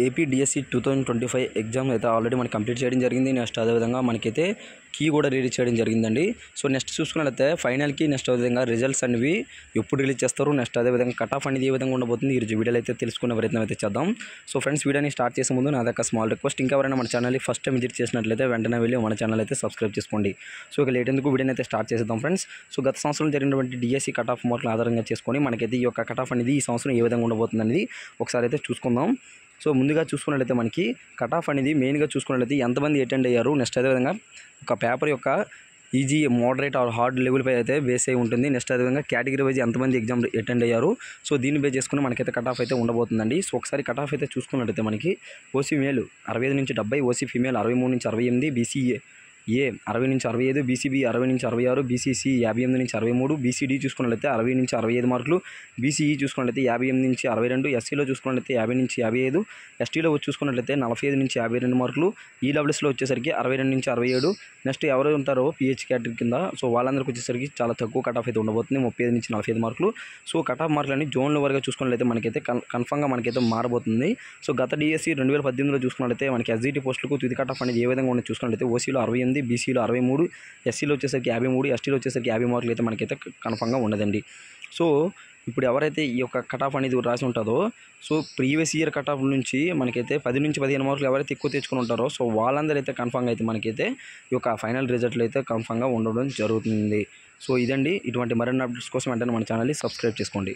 AP DSC 2025 exam అయితే already మనకి complete చేయడం జరిగింది. నెక్స్ట్ అదేవిధంగా మనకైతే కీ కూడా రిలీజ్ చేయడం జరిగిందండి. సో నెక్స్ట్ చూసుకున్నట్లయితే ఫైనల్కి నెక్స్ట్ అదేవిధంగా రిజల్ట్స్ అనేవి ఎప్పుడు రిలీజ్ చేస్తారు, నెక్స్ట్ అదేవిధంగా కట్ ఆఫ్ అనేది ఏ విధంగా ఉండబోతుంది ఈ వీడియోలో అయితే తెలుసుకునే ప్రయత్నం అయితే చేద్దాం. సో ఫ్రెండ్స్, వీడియోని స్టార్ట్ చేసే ముందు నా దగ్గర స్మాల్ రిక్వెస్ట్, ఇంకెవరైనా మన ఛానల్ని ఫస్ట్ టైం విజిట్ చేసినట్లయితే వెంటనే వెళ్ళి మన ఛానల్ అయితే సబ్స్క్రైబ్ చేసుకోండి. సో ఇక లేట్ ఎందుకు వీడియోని అయితే స్టార్ట్ చేసేద్దాం ఫ్రెండ్స్. సో గత సంవత్సరం జరిగినటువంటి డిఎస్సి కట్ ఆఫ్ మార్కులు ఆధారంగా చేసుకొని మనకైతే ఈ యొక్క కట్ ఆఫ్ అనేది ఈ సంవత్సరం ఏ విధంగా ఉండబోతుంది అనేది ఒకసారి అయితే చూసుకుందాం. సో ముందుగా చూసుకున్నట్లయితే మనకి కట్ ఆఫ్ అనేది మెయిన్గా చూసుకున్నట్లయితే ఎంతమంది అటెండ్ అయ్యారు, నెక్స్ట్ అదేవిధంగా ఒక పేపర్ యొక్క ఈజీ, మోడరేట్ ఆర్ హార్డ్ లెవెల్పై అయితే బేస్ అయి ఉంటుంది. నెక్స్ట్ అదేవిధంగా కేటగిరీ వైజ్ ఎంతమంది ఎగ్జామ్ అటెండ్ అయ్యారు, సో దీన్ని బేస్ చేసుకుని మనకైతే కట్ ఆఫ్ అయితే ఉండబోతుందండి. సో ఒకసారి కట్ ఆఫ్ అయితే చూసుకున్నట్లయితే మనకి ఓసీ మేల్ 65 నుంచి 70, ఓసీ ఫీమేల్ 63 నుంచి 68, బీసీఏ 60 నుంచి 65, బీసీబీ 60 నుంచి 66, బీసీసీ 58 నుంచి 63, బీసీడీ చూసుకున్నట్లయితే 60 నుంచి 65 మార్కులు, బీసీఈ చూసుకున్నట్లయితే 58 నుంచి 62, ఎస్సీలో చూసుకున్నట్లయితే 50 నుంచి 55, ఎస్టీలో చూసుకున్నట్లయితే 45 నుంచి 52 మార్కులు, ఈడబ్ల్యూఎస్లో వచ్చేసరికి 62 నుంచి 67. నెక్స్ట్ ఎవరు ఉంటారో పిహెచ్ కేటగిరీ కింద, సో వాళ్ళందరికీ వచ్చేసరికి చాలా తక్కువ కట్ ఆఫ్ అయితే ఉండబోతుంది, 35 నుంచి 45 మార్కులు. సో కట్ ఆఫ్ మార్కులని జోన్ల వరకు చూసుకున్నట్లయితే మనకైతే కన్ఫర్మ్గా మనకైతే మారబోతుంది. సో గత డిఎస్సి 2018లో చూసుకున్నట్లయితే మనకి ఎస్జిటి పోస్టులకు తుది కట్ ఆఫ్ అనేది ఏ విధంగా ఉన్నది చూసుకున్నట్లయితే ఓసీలో 68, బీసీలో 63, ఎస్సీలో వచ్చేసరికి 53, ఎస్టీలో వచ్చేసరికి 50 మార్కులు అయితే మనకైతే కన్ఫర్మ్గా ఉండదండి. సో ఇప్పుడు ఎవరైతే ఈ యొక్క కట్ ఆఫ్ అనేది రాసి ఉంటుందో, so previous year cut off నుంచి మనకైతే 10 నుంచి 15 మార్కులు ఎవరైతే ఎక్కువ తెచ్చుకుని ఉంటారో, సో వాళ్ళందరూ అయితే కన్ఫర్మ్గా అయితే మనకైతే ఈ యొక్క ఫైనల్ రిజల్ట్లు అయితే కన్ఫర్మ్గా ఉండడం జరుగుతుంది. సో ఇదండి, ఇటువంటి మరిన్ని అప్డేట్స్ కోసం వెంటనే మన ఛానల్ని సబ్స్క్రైబ్ చేసుకోండి.